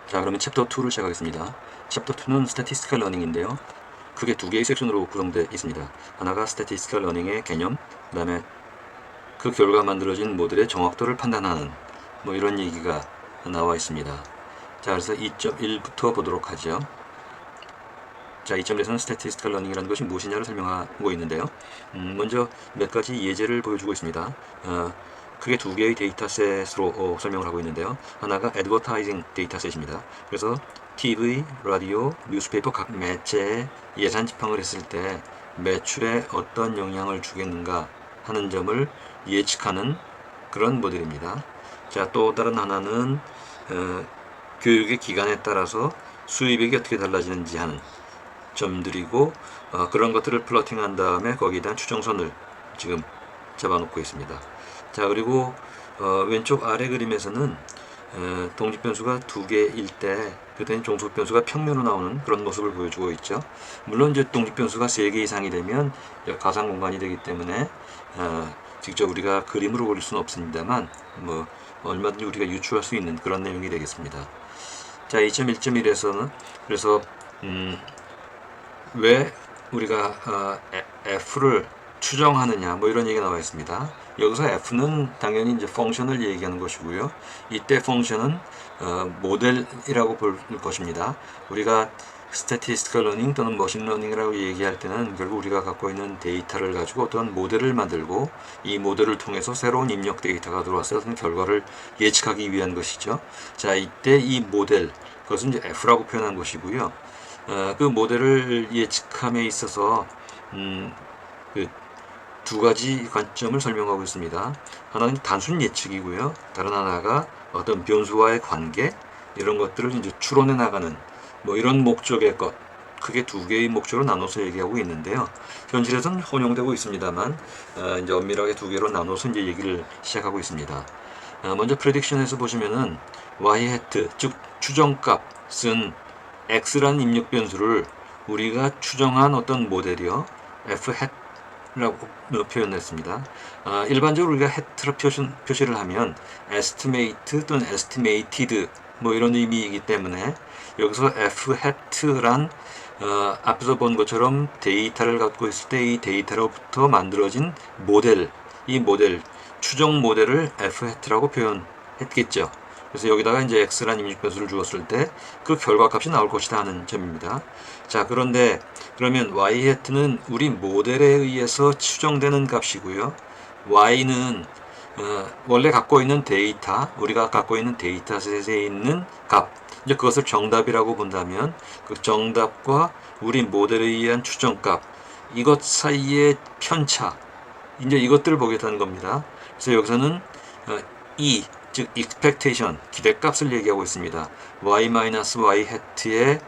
자, 그러면 챕터 2를 시작하겠습니다. 챕터 2는 Statistical Learning인데요. 크게 두 개의 섹션으로 구성되어 있습니다. 하나가 Statistical Learning의 개념, 그 다음에 그 결과 만들어진 모델의 정확도를 판단하는 뭐 이런 얘기가 나와 있습니다. 자, 그래서 2.1부터 보도록 하죠. 자, 2.1에서는 Statistical Learning이라는 것이 무엇이냐를 설명하고 있는데요. 먼저 몇 가지 예제를 보여주고 있습니다. 크게 두 개의 데이터셋으로 설명을 하고 있는데요. 하나가 애드버타이징 데이터셋입니다. 그래서 TV, 라디오, 뉴스페이퍼 각 매체에 예산 집행을 했을 때 매출에 어떤 영향을 주겠는가 하는 점을 예측하는 그런 모델입니다. 자, 또 다른 하나는 교육의 기간에 따라서 수입액이 어떻게 달라지는지 하는 점들이고, 그런 것들을 플러팅한 다음에 거기에 대한 추정선을 지금 잡아놓고 있습니다. 자, 그리고 왼쪽 아래 그림에서는 독립변수가 두 개일 때 그때는 종속변수가 평면으로 나오는 그런 모습을 보여주고 있죠. 물론 이제 독립변수가 3개 이상이 되면 가상 공간이 되기 때문에 직접 우리가 그림으로 그릴 수는 없습니다만 뭐 얼마든지 우리가 유추할 수 있는 그런 내용이 되겠습니다. 자, 2.1.1에서는 그래서 왜 우리가 f를 추정하느냐 뭐 이런 얘기가 나와 있습니다. 여기서 f는 당연히 이제 펑션을 얘기하는 것이고요. 이때 펑션은 모델이라고 볼 것입니다. 우리가 statistical learning 또는 machine learning이라고 얘기할 때는 결국 우리가 갖고 있는 데이터를 가지고 어떤 모델을 만들고 이 모델을 통해서 새로운 입력 데이터가 들어와서 어떤 결과를 예측하기 위한 것이죠. 자, 이때 이 모델 그것은 이제 f라고 표현한 것이고요. 그 모델을 예측함에 있어서 그 두 가지 관점을 설명하고 있습니다. 하나는 단순 예측이고요. 다른 하나가 어떤 변수와의 관계 이런 것들을 이제 추론해 나가는 뭐 이런 목적의 것 크게 두 개의 목적으로 나눠서 얘기하고 있는데요. 현실에서는 혼용되고 있습니다만 이제 엄밀하게 두 개로 나눠서 이제 얘기를 시작하고 있습니다. 먼저 프레딕션에서 보시면은 y hat 즉 추정값은 x라는 입력 변수를 우리가 추정한 어떤 모델이요 f hat라고 표현했습니다. 일반적으로 우리가 hat로 표시를 하면 estimate 또는 estimated 뭐 이런 의미이기 때문에 여기서 f hat란 앞에서 본 것처럼 데이터를 갖고 있을 때 이 데이터로부터 만들어진 모델, 이 모델 추정 모델을 f hat라고 표현했겠죠. 그래서 여기다가 이제 x라는 입력 변수를 주었을 때 그 결과값이 나올 것이다 하는 점입니다. 자, 그런데 그러면 y hat는 우리 모델에 의해서 추정되는 값이고요. y는 원래 갖고 있는 데이터, 우리가 갖고 있는 데이터셋에 있는 값, 이제 그것을 정답이라고 본다면 그 정답과 우리 모델에 의한 추정값, 이것 사이의 편차, 이제 이것들을 보겠다는 겁니다. 그래서 여기서는 즉 expectation, 기대값을 얘기하고 있습니다. y-y hat의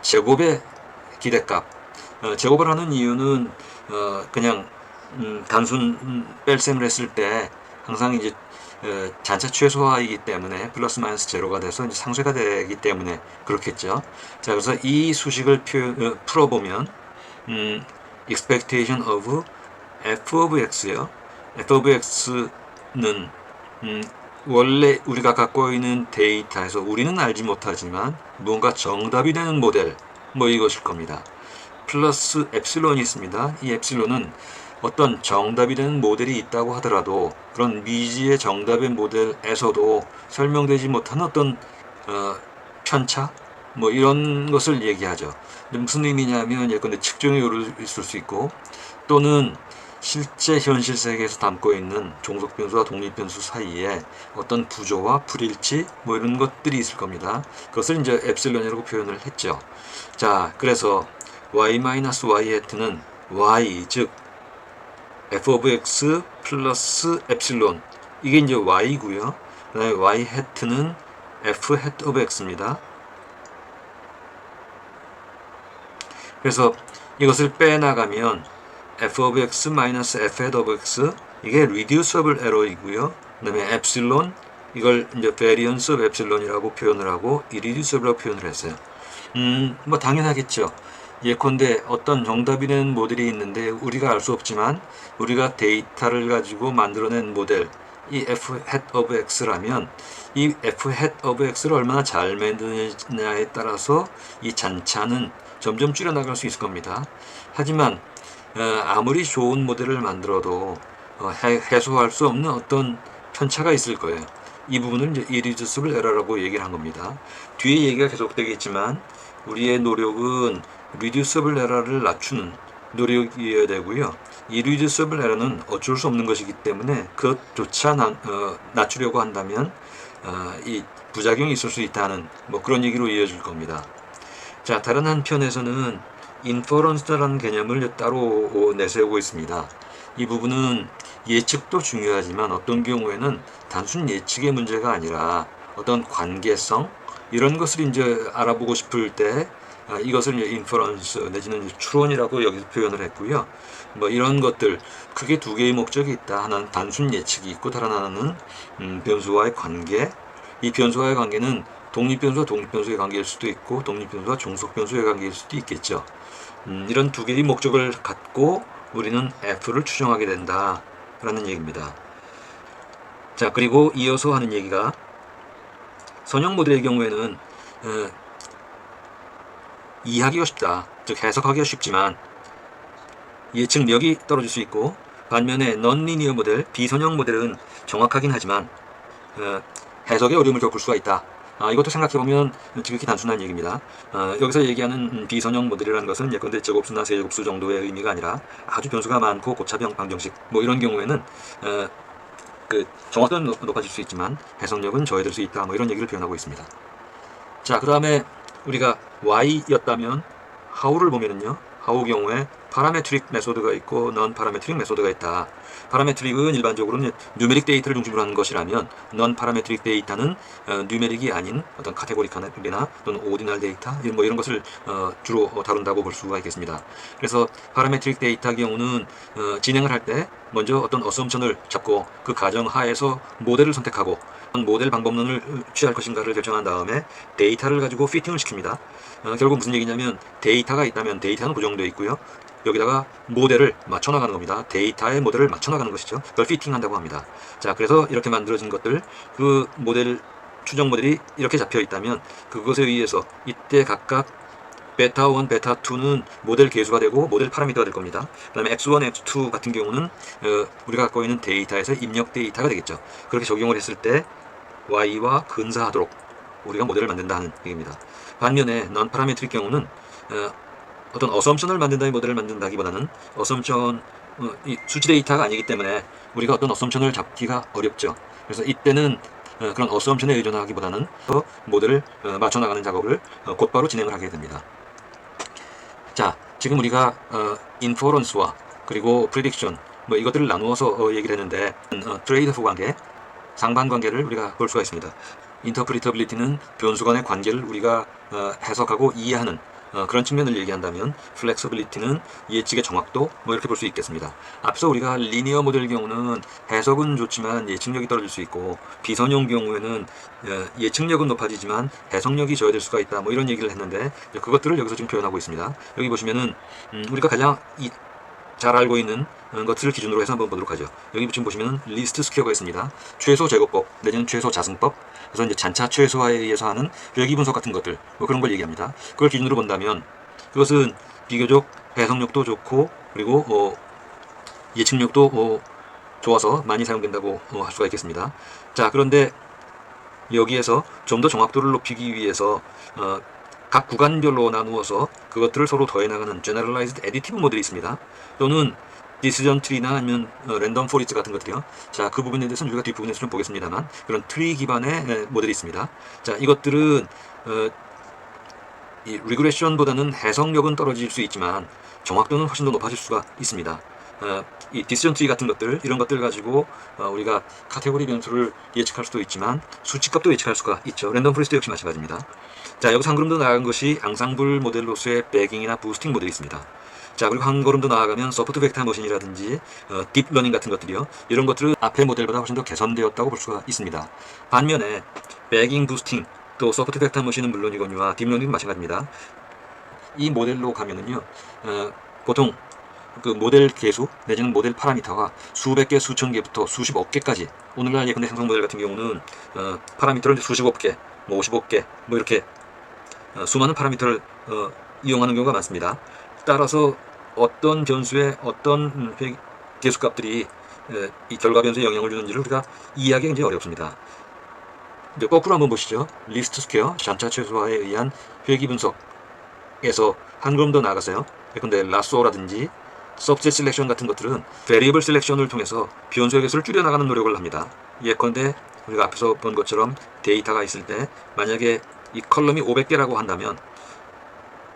제곱의 기대값. 제곱을 하는 이유는 그냥 단순 뺄셈을 했을 때 항상 이제 잔차 최소화이기 때문에 플러스 마이너스 제로가 돼서 이제 상쇄가 되기 때문에 그렇겠죠. 자, 그래서 이 수식을 풀어보면 expectation of f of x요. f of x는 원래 우리가 갖고 있는 데이터에서 우리는 알지 못하지만 무언가 정답이 되는 모델 뭐 이것일 겁니다. 플러스 엡실론이 있습니다. 이 엡실론은 어떤 정답이 되는 모델이 있다고 하더라도 그런 미지의 정답의 모델에서도 설명되지 못한 어떤 편차 뭐 이런 것을 얘기하죠. 무슨 의미냐면 예컨대 측정의 요를 있을 수 있고 또는 실제 현실 세계에서 담고 있는 종속 변수와 독립 변수 사이에 어떤 부조와 불일치 뭐 이런 것들이 있을 겁니다. 그것을 이제 엡실론이라고 표현을 했죠. 자, 그래서 y-y hat는 y 즉 f of x 플러스 엡실론 이게 이제 y고요. 그다음에 y hat는 f hat of x입니다. 그래서 이것을 빼나가면 f of x 마이너스 f hat of x 이게 reducible error이고요. 그 다음에 엡실론 이걸 이제 variance of 엡실론이라고 표현을 하고 irreducible라고 표현을 했어요. 뭐 당연하겠죠. 예컨대 어떤 정답이 되는 모델이 있는데 우리가 알 수 없지만 우리가 데이터를 가지고 만들어낸 모델 이 f hat of x라면 이 f hat of x를 얼마나 잘 만드느냐에 따라서 이 잔차는 점점 줄여나갈 수 있을 겁니다. 하지만 아무리 좋은 모델을 만들어도 해소할 수 없는 어떤 편차가 있을 거예요. 이 부분을 이제 irreducible error라고 얘기를 한 겁니다. 뒤에 얘기가 계속되겠지만 우리의 노력은 reducible error를 낮추는 노력이어야 되고요. irreducible error는 어쩔 수 없는 것이기 때문에 그것조차 낮추려고 한다면 이 부작용이 있을 수 있다는 뭐 그런 얘기로 이어질 겁니다. 자, 다른 한편에서는 인퍼런스라는 개념을 따로 내세우고 있습니다. 이 부분은 예측도 중요하지만 어떤 경우에는 단순 예측의 문제가 아니라 어떤 관계성 이런 것을 이제 알아보고 싶을 때 이것을 이제 인퍼런스 내지는 추론이라고 여기서 표현을 했고요. 뭐 이런 것들 크게 두 개의 목적이 있다. 하나는 단순 예측이 있고 다른 하나는 변수와의 관계. 이 변수와의 관계는 독립변수와 독립변수의 관계일 수도 있고 독립변수와 종속변수의 관계일 수도 있겠죠. 이런 두 개의 목적을 갖고 우리는 F를 추정하게 된다 라는 얘기입니다. 자, 그리고 이어서 하는 얘기가 선형 모델의 경우에는 이해하기가 쉽다, 즉 해석하기가 쉽지만 예측력이 떨어질 수 있고, 반면에 넌리니어 모델, 비선형 모델은 정확하긴 하지만 해석에 어려움을 겪을 수가 있다. 이것도 생각해보면 지극히 단순한 얘기입니다. 여기서 얘기하는 비선형 모델이라는 것은 예컨대 제곱수나 세제곱수 정도의 의미가 아니라 아주 변수가 많고 고차병 방정식 뭐 이런 경우에는 그 정확도는 높아질 수 있지만 해석력은 저해될 수 있다, 뭐 이런 얘기를 표현하고 있습니다. 자, 그 다음에 우리가 Y였다면 how를 보면은요, how 경우에 파라메트릭 메소드가 있고 넌 파라메트릭 메소드가 있다. 파라메트릭은 일반적으로는 뉴메릭 데이터를 중심으로 하는 것이라면 넌 파라메트릭 데이터는 뉴메릭이 아닌 어떤 카테고리컬이나 또는 오디널 데이터 뭐 이런 것을 주로 다룬다고 볼 수가 있겠습니다. 그래서 파라메트릭 데이터 경우는 진행을 할 때 먼저 어떤 어썸션을 잡고 그 가정 하에서 모델을 선택하고 모델 방법론을 취할 것인가를 결정한 다음에 데이터를 가지고 피팅을 시킵니다. 결국 무슨 얘기냐면 데이터가 있다면 데이터는 고정되어 있고요. 여기다가 모델을 맞춰나가는 겁니다. 데이터의 모델을 맞춰나가는 것이죠. 그걸 피팅한다고 합니다. 자, 그래서 이렇게 만들어진 것들, 그 모델, 추정 모델이 이렇게 잡혀 있다면 그것에 의해서 이때 각각 베타 1, 베타 2는 모델 계수가 되고 모델 파라미터가 될 겁니다. 그 다음에 x1, x2 같은 경우는 우리가 갖고 있는 데이터에서 입력 데이터가 되겠죠. 그렇게 적용을 했을 때 y와 근사하도록 우리가 모델을 만든다는 얘기입니다. 반면에 넌 파라메트릭 경우는 어떤 어썸션을 만든다는 모델을 만든다기보다는 어썸션 이 수치 데이터가 아니기 때문에 우리가 어떤 어썸션을 잡기가 어렵죠. 그래서 이때는 그런 어썸션에 의존하기보다는 모델을 맞춰나가는 작업을 곧바로 진행을 하게 됩니다. 자, 지금 우리가 인퍼런스와 그리고 프리딕션 뭐 이것들을 나누어서 얘기를 했는데 트레이드 오프 관계, 상반관계를 우리가 볼 수가 있습니다. 인터프리터빌리티는 변수 간의 관계를 우리가 해석하고 이해하는 그런 측면을 얘기한다면 플렉서빌리티는 예측의 정확도 뭐 이렇게 볼 수 있겠습니다. 앞서 우리가 리니어 모델 경우는 해석은 좋지만 예측력이 떨어질 수 있고 비선형 경우에는 예측력은 높아지지만 해석력이 저하될 수가 있다, 뭐 이런 얘기를 했는데 그것들을 여기서 지금 표현하고 있습니다. 여기 보시면은 우리가 가장 잘 알고 있는 것들을 기준으로 해서 한번 보도록 하죠. 여기 지금 보시면은 리스트 스퀘어가 있습니다. 최소 제곱법 내지는 최소 자승법. 그래서 이제 잔차 최소화에 의해서 하는 별기 분석 같은 것들 뭐 그런 걸 얘기합니다. 그걸 기준으로 본다면 그것은 비교적 해석력도 좋고 그리고 예측력도 좋아서 많이 사용된다고 할 수가 있겠습니다. 자, 그런데 여기에서 좀 더 정확도를 높이기 위해서 각 구간별로 나누어서 그것들을 서로 더해나가는 Generalized Additive 모델이 있습니다. 또는 디시전 트리나 아니면 랜덤 포리스트 같은 것들이요. 자, 그 부분에 대해서는 우리가 뒷부분에서 좀 보겠습니다만 그런 트리 기반의 모델이 있습니다. 자, 이것들은 이 리그레션보다는 해석력은 떨어질 수 있지만 정확도는 훨씬 더 높아질 수가 있습니다. 이 디시전 트리 같은 것들, 이런 것들 가지고 우리가 카테고리 변수를 예측할 수도 있지만 수치값도 예측할 수가 있죠. 랜덤 포리스트 역시 마찬가지입니다. 자, 여기서 한 걸음 더 나아간 것이 앙상블 모델로서의 배깅이나 부스팅 모델이 있습니다. 자, 그리고 한 걸음 더 나아가면 서포트 벡터 머신이라든지 딥러닝 같은 것들이요. 이런 것들은 앞의 모델보다 훨씬 더 개선되었다고 볼 수가 있습니다. 반면에 배깅, 부스팅, 또 서포트 벡터 머신은 물론이거니와 딥러닝은 마찬가지입니다. 이 모델로 가면은요, 보통 그 모델 개수 내지는 모델 파라미터가 수백 개, 수천 개부터 수십억 개까지, 오늘날 예컨대 생성 모델 같은 경우는 파라미터를 수십억 개, 뭐 50억 개, 뭐 이렇게 수많은 파라미터를 이용하는 경우가 많습니다. 따라서 어떤 변수에 어떤 개수값들이 이 결과 변수에 영향을 주는지를 우리가 이해하기 굉장히 어렵습니다. 이제 거꾸로 한번 보시죠. 리스트 스퀘어, 잔차 최소화에 의한 회귀 분석에서 한 걸음 더 나아가서요. 예컨대 라쏘라든지 서브셋 셀렉션 같은 것들은 베리어블 셀렉션을 통해서 변수의 개수를 줄여나가는 노력을 합니다. 예컨대 우리가 앞에서 본 것처럼 데이터가 있을 때 만약에 이 컬럼이 500개라고 한다면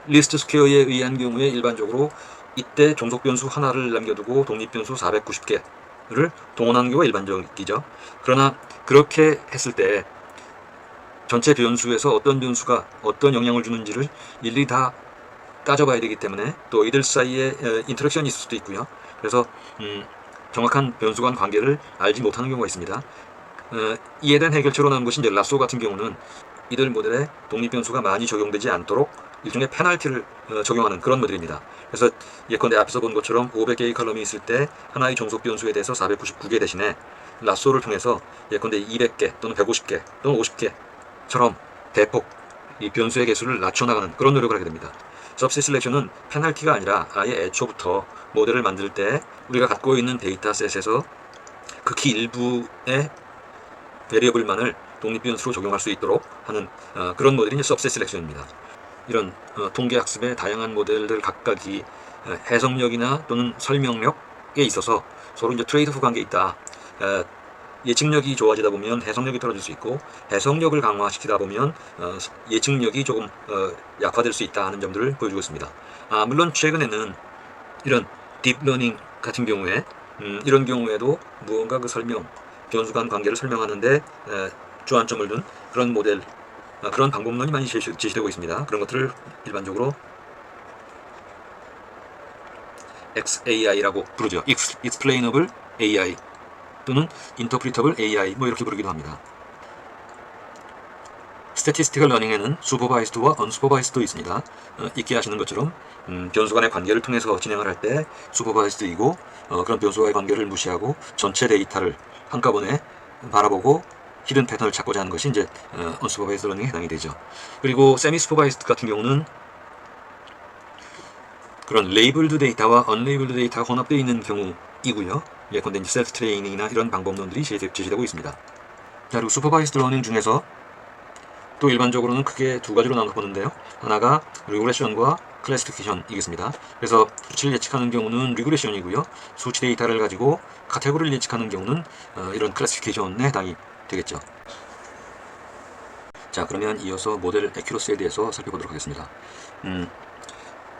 리스트 스퀘어에 의한 경우에 일반적으로 이때 종속 변수 하나를 남겨두고 독립 변수 490개를 동원하는 경우가 일반적이죠. 그러나 그렇게 했을 때 전체 변수에서 어떤 변수가 어떤 영향을 주는지를 일일이 다 따져봐야 되기 때문에 또 이들 사이에 인터랙션이 있을 수도 있고요. 그래서 정확한 변수 간 관계를 알지 못하는 경우가 있습니다. 이에 대한 해결책으로 나온 것이 이제 라쏘 같은 경우는 이들 모델에 독립 변수가 많이 적용되지 않도록 일종의 페널티를 적용하는 그런 모델입니다. 그래서 예컨대 앞에서 본 것처럼 500개의 컬럼이 있을 때 하나의 종속 변수에 대해서 499개 대신에 라쏘를 통해서 예컨대 200개 또는 150개 또는 50개처럼 대폭 이 변수의 개수를 낮춰나가는 그런 노력을 하게 됩니다. 서브셋 셀렉션은 페널티가 아니라 아예 애초부터 모델을 만들 때 우리가 갖고 있는 데이터셋에서 극히 일부의 베리어블만을 독립변수로 적용할 수 있도록 하는 그런 모델이 서브셋 셀렉션입니다. 이런 통계학습의 다양한 모델들 각각이 해석력이나 또는 설명력에 있어서 서로 이제 트레이드오프 관계에 있다. 예측력이 좋아지다 보면 해석력이 떨어질 수 있고, 해석력을 강화시키다 보면 예측력이 조금 약화될 수 있다 하는 점들을 보여주고 있습니다. 물론 최근에는 이런 딥러닝 같은 경우에 이런 경우에도 무언가 그 설명, 변수 간 관계를 설명하는데 주안점을 둔 그런 모델, 그런 방법론이 많이 제시되고 있습니다. 그런 것들을 일반적으로 XAI라고 부르죠. Explainable AI 또는 Interpretable AI 뭐 이렇게 부르기도 합니다. 스태티스티컬 러닝에는 슈퍼바이스드와 언슈퍼바이스드도 있습니다. 익히 아시는 것처럼 변수 간의 관계를 통해서 진행을 할 때 슈퍼바이스드이고 그런 변수와의 관계를 무시하고 전체 데이터를 한꺼번에 바라보고 히든 패턴을 찾고자 하는 것이 이제 언슈퍼바이스드 러닝에 해당이 되죠. 그리고 세미 슈퍼바이스드 같은 경우는 그런 레이블드 데이터와 언레이블드 데이터가 혼합되어 있는 경우이고요. 예컨대 셀프 트레이닝이나 이런 방법론들이 제시되고 있습니다. 자, 그리고 슈퍼바이스드 러닝 중에서 또 일반적으로는 크게 두 가지로 나눠 보는데요. 하나가 리그레션과 클래시피케이션이겠습니다. 그래서 수치를 예측하는 경우는 리그레션이고요. 수치 데이터를 가지고 카테고리를 예측하는 경우는 이런 클래시피케이션에 해당이 되겠죠. 자, 그러면 이어서 모델 애큐러시에 대해서 살펴보도록 하겠습니다.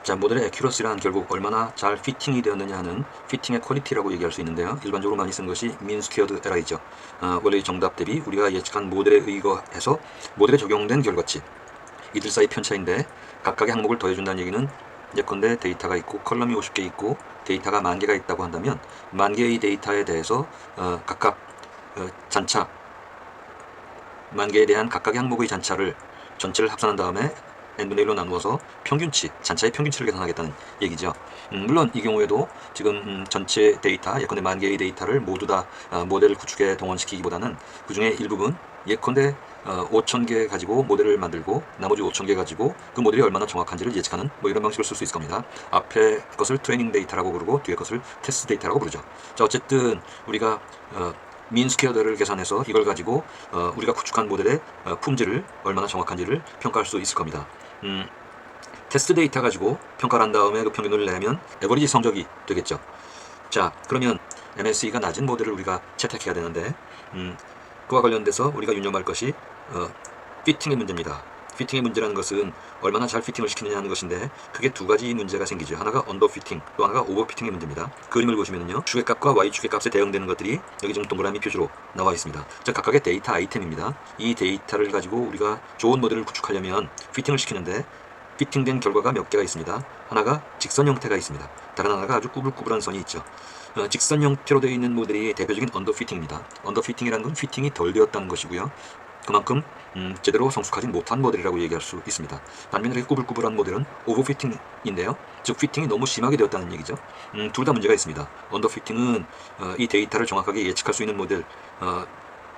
자, 모델의 애큐러시란 결국 얼마나 잘 피팅이 되었느냐 하는 피팅의 퀄리티라고 얘기할 수 있는데요. 일반적으로 많이 쓴 것이 민 스퀘어드 에러이죠. 원래의 정답 대비 우리가 예측한 모델에 의거해서 모델에 적용된 결과치, 이들 사이 편차인데 각각의 항목을 더해준다는 얘기는 예컨대 데이터가 있고 컬럼이 50개 있고 데이터가 10,000개가 있다고 한다면 10,000개의 데이터에 대해서 각각 잔차 10,000개에 대한 각각의 항목의 잔차를 전체를 합산한 다음에 n분의 1로 나누어서 평균치, 잔차의 평균치를 계산하겠다는 얘기죠. 물론 이 경우에도 지금 전체 데이터, 예컨대 10,000개의 데이터를 모두 다 모델 구축에 동원시키기보다는 그 중에 일부분, 예컨대 5,000개 가지고 모델을 만들고 나머지 5,000개 가지고 그 모델이 얼마나 정확한지를 예측하는 뭐 이런 방식을 쓸 수 있을 겁니다. 앞에 것을 트레이닝 데이터라고 부르고 뒤에 것을 테스트 데이터라고 부르죠. 자, 어쨌든 우리가 민 스퀘어드를 계산해서 이걸 가지고 우리가 구축한 모델의 품질을 얼마나 정확한지를 평가할 수 있을 겁니다. 테스트 데이터 가지고 평가를 한 다음에 그 평균을 내면 에버리지 성적이 되겠죠. 자, 그러면 MSE가 낮은 모델을 우리가 채택해야 되는데 그와 관련돼서 우리가 유념할 것이 피팅의 문제입니다. 피팅의 문제라는 것은 얼마나 잘 피팅을 시키느냐 하는 것인데 크게 두 가지 문제가 생기죠. 하나가 언더 피팅, 또 하나가 오버 피팅의 문제입니다. 그림을 보시면요, 축의값과 y 축의값에 대응되는 것들이 여기 지금 동그라미 표시로 나와 있습니다. 즉 각각의 데이터 아이템입니다. 이 데이터를 가지고 우리가 좋은 모델을 구축하려면 피팅을 시키는데 피팅된 결과가 몇 개가 있습니다. 하나가 직선 형태가 있습니다. 다른 하나가 아주 꾸불꾸불한 선이 있죠. 직선 형태로 되어 있는 모델이 대표적인 언더 피팅입니다. 언더 피팅이라는 건 피팅이 덜 되었다는 것이고요. 그만큼 제대로 성숙하지 못한 모델이라고 얘기할 수 있습니다. 반면에 이렇게 꾸불꾸불한 모델은 오버피팅인데요. 즉 피팅이 너무 심하게 되었다는 얘기죠. 둘 다 문제가 있습니다. 언더피팅은 이 데이터를 정확하게 예측할 수 있는 모델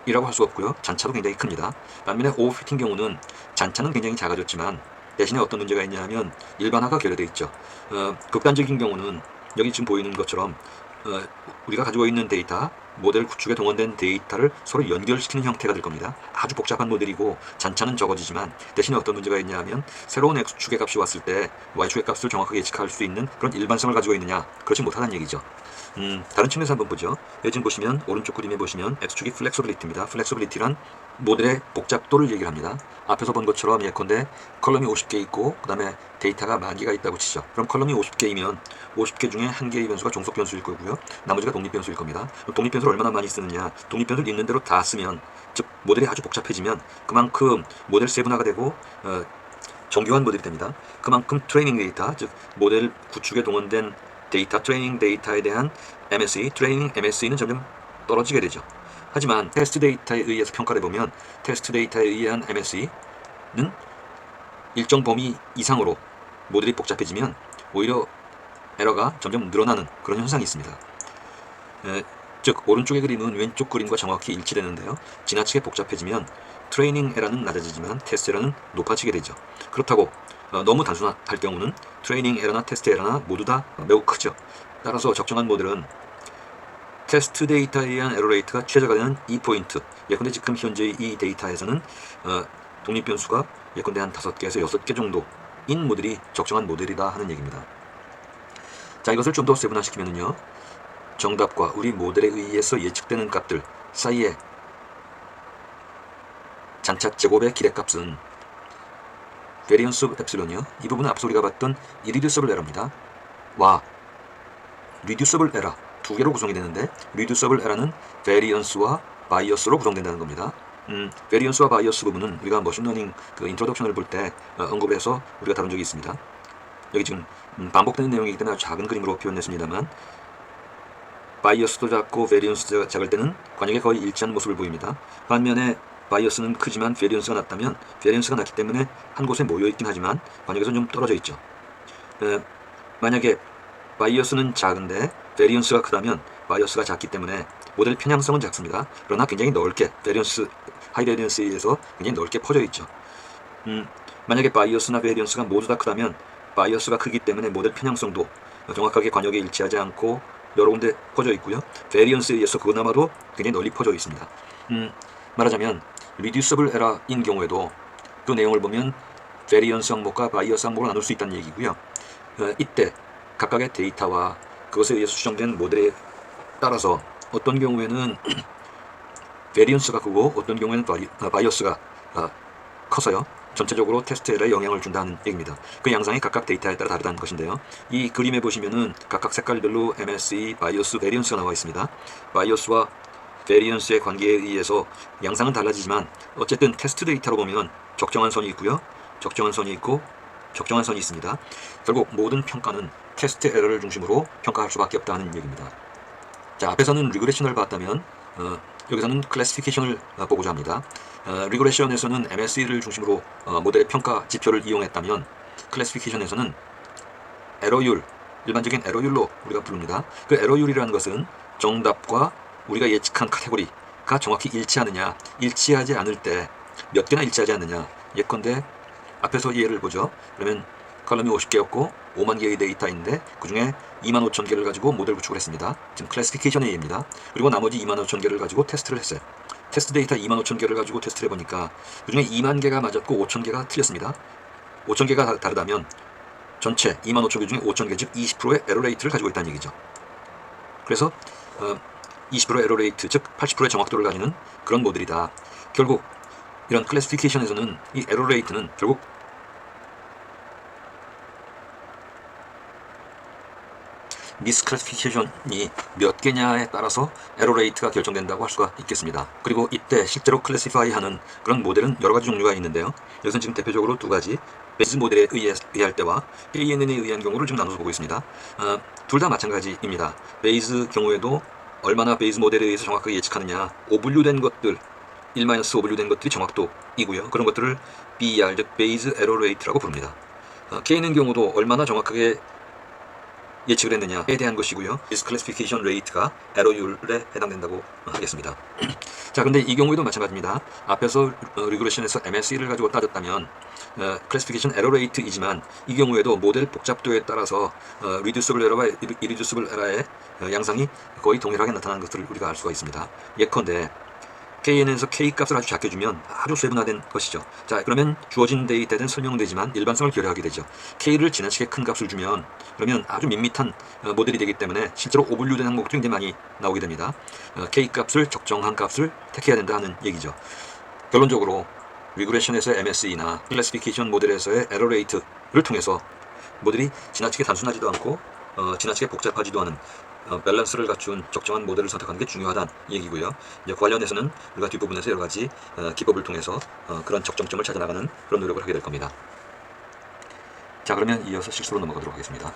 이라고 할 수 없고요. 잔차도 굉장히 큽니다. 반면에 오버피팅 경우는 잔차는 굉장히 작아졌지만 대신에 어떤 문제가 있냐 하면 일반화가 결여되어 있죠. 극단적인 경우는 여기 지금 보이는 것처럼 우리가 가지고 있는 데이터, 모델 구축에 동원된 데이터를 서로 연결시키는 형태가 될 겁니다. 아주 복잡한 모델이고 잔차는 적어지지만 대신에 어떤 문제가 있냐 하면 새로운 X축의 값이 왔을 때 Y축의 값을 정확하게 예측할 수 있는 그런 일반성을 가지고 있느냐, 그렇지 못하다는 얘기죠. 다른 측면에서 한번 보죠. 여기 지금 보시면 오른쪽 그림에 보시면 X축이 플렉서빌리티입니다. 플렉서빌리티란 모델의 복잡도를 얘기를 합니다. 앞에서 본 것처럼 예컨대 컬럼이 50개 있고 그 다음에 데이터가 10,000개가 있다고 치죠. 그럼 컬럼이 50개이면 50개 중에 1개의 변수가 종속 변수일 거고요. 나머지가 독립 변수일 겁니다. 독립 변수를 얼마나 많이 쓰느냐, 독립 변수를 있는 대로 다 쓰면, 즉 모델이 아주 복잡해지면 그만큼 모델 세분화가 되고 정교한 모델이 됩니다. 그만큼 트레이닝 데이터, 즉 모델 구축에 동원된 데이터, 트레이닝 데이터에 대한 MSE, 트레이닝 MSE는 점점 떨어지게 되죠. 하지만 테스트 데이터에 의해서 평가를 해보면 테스트 데이터에 의한 MSE는 일정 범위 이상으로 모델이 복잡해지면 오히려 에러가 점점 늘어나는 그런 현상이 있습니다. 즉 오른쪽의 그림은 왼쪽 그림과 정확히 일치되는데요. 지나치게 복잡해지면 트레이닝 에러는 낮아지지만 테스트 에러는 높아지게 되죠. 그렇다고 너무 단순할 경우는 트레이닝 에러나 테스트 에러나 모두 다 매우 크죠. 따라서 적정한 모델은 테스트 데이터에 의한 에러 레이트가 최저가 되는 2포인트, 예컨대 지금 현재의 이 데이터에서는 독립 변수가 예컨대 한 5개에서 6개 정도인 모델이 적정한 모델이다 하는 얘기입니다. 자, 이것을 좀 더 세분화시키면요, 정답과 우리 모델에 의해서 예측되는 값들 사이에 잔차 제곱의 기대값은 variance of epsilon이요. 이 부분은 앞서 우리가 봤던 irreducible error입니다. 와 reducible error 두 개로 구성이 되는데 reducible error는 variance와 bias로 구성된다는 겁니다. variance와 bias 부분은 우리가 머신러닝 그 인트로덕션을 볼 때 언급을 해서 우리가 다룬 적이 있습니다. 여기 지금 반복되는 내용이기 때문에 아주 작은 그림으로 표현했습니다만 바이어스도 작고 베리언스도 작을 때는 관역에 거의 일치한 모습을 보입니다. 반면에 바이어스는 크지만 베리언스가 낮다면 베리언스가 낮기 때문에 한 곳에 모여있긴 하지만 관역에서 좀 떨어져 있죠. 만약에 바이어스는 작은데 베리언스가 크다면 바이어스가 작기 때문에 모델 편향성은 작습니다. 그러나 굉장히 넓게 베리언스, 하이 베리언스에 의해서 굉장히 넓게 퍼져 있죠. 만약에 바이어스나 베리언스가 모두 다 크다면 바이어스가 크기 때문에 모델 편향성도 정확하게 관역에 일치하지 않고 여러 군데 퍼져 있고요. 베리언스에 의해서 그나마도 굉장히 널리 퍼져 있습니다. 말하자면 reducible error인 경우에도 그 내용을 보면 베리언스 항목과 바이어스 항목으로 나눌 수 있다는 얘기고요. 이때 각각의 데이터와 그것에 의해서 수정된 모델에 따라서 어떤 경우에는 베리언스가 크고 어떤 경우에는 바이어스가 커서요, 전체적으로 테스트 에러에 영향을 준다는 얘기입니다. 그 양상이 각각 데이터에 따라 다르다는 것인데요. 이 그림에 보시면은 각각 색깔별로 MSE, 바이어스, 베리언스가 나와 있습니다. 바이어스와 베리언스의 관계에 의해서 양상은 달라지지만 어쨌든 테스트 데이터로 보면 적정한 선이 있고요, 적정한 선이 있고 적정한 선이 있습니다. 결국 모든 평가는 테스트 에러를 중심으로 평가할 수밖에 없다는 얘기입니다. 자, 앞에서는 리그레션을 봤다면 여기서는 클래시피케이션을 보고자 합니다. 리그레션에서는 MSE를 중심으로 모델의 평가 지표를 이용했다면 클래시피케이션에서는 에러율, 일반적인 에러율로 우리가 부릅니다. 그 에러율이라는 것은 정답과 우리가 예측한 카테고리가 정확히 일치하느냐, 일치하지 않을 때 몇 개나 일치하지 않느냐. 예컨대 앞에서 이 예를 보죠. 그러면 컬럼이 50개였고 5만 개의 데이터인데 그 중에 25,000개를 가지고 모델 구축을 했습니다. 지금 클래시피케이션의 예입니다. 그리고 나머지 25,000개를 가지고 테스트를 했어요. 테스트 데이터 25,000개를 가지고 테스트를 해보니까 그 중에 2만 개가 맞았고 5,000개가 틀렸습니다. 5,000개가 다르다면 전체 25,000개 중에 5,000개, 즉 20%의 에러 레이트를 가지고 있다는 얘기죠. 그래서 20%의 에러 레이트, 즉 80%의 정확도를 가지는 그런 모델이다. 결국 이런 클래시피케이션에서는 이 에러 레이트는 결국 미스클래시피케이션이 몇 개냐에 따라서 에러 레이트가 결정된다고 할 수가 있겠습니다. 그리고 이때 실제로 클래시파이하는 그런 모델은 여러 가지 종류가 있는데요. 여기서는 지금 대표적으로 두 가지, 베이스 모델에 의할 때와 KNN에 의한 경우를 지금 나눠서 보고 있습니다. 둘 다 마찬가지입니다. 베이스 경우에도 얼마나 베이스 모델에 의해서 정확하게 예측하느냐, 오분류된 것들, 1-5분류 된 것들이 정확도이고요. 그런 것들을 BER, 즉 베이즈 에러 레이트라고 부릅니다. K는 경우도 얼마나 정확하게 예측을 했느냐에 대한 것이고요. 디스클래시피케이션 레이트가 에러율에 해당된다고 하겠습니다. 자, 근데 이 경우에도 마찬가지입니다. 앞에서 리그레션에서 MSE를 가지고 따졌다면 클래시피케이션 에러 레이트이지만 이 경우에도 모델 복잡도에 따라서 리듀스블 에러와 이리듀스블 에러의 양상이 거의 동일하게 나타나는 것들을 우리가 알 수가 있습니다. 예컨대 KN에서 K 값을 아주 작게 주면 아주 세분화된 것이죠. 자, 그러면 주어진 데이터에 설명되지만 일반성을 결여하게 되죠. K를 지나치게 큰 값을 주면 그러면 아주 밋밋한 모델이 되기 때문에 실제로 오분류된 항목들이 굉장히 많이 나오게 됩니다. K 값을 적정한 값을 택해야 된다 하는 얘기죠. 결론적으로 리그레션에서의 MSE나 클래시피케이션 모델에서의 에러 레이트를 통해서 모델이 지나치게 단순하지도 않고 지나치게 복잡하지도 않은 밸런스를 갖춘 적정한 모델을 선택하는 게 중요하다는 얘기고요. 이제 그 관련해서는 우리가 뒷부분에서 여러 가지 기법을 통해서 그런 적정점을 찾아나가는 그런 노력을 하게 될 겁니다. 자, 그러면 이어서 실수로 넘어가도록 하겠습니다.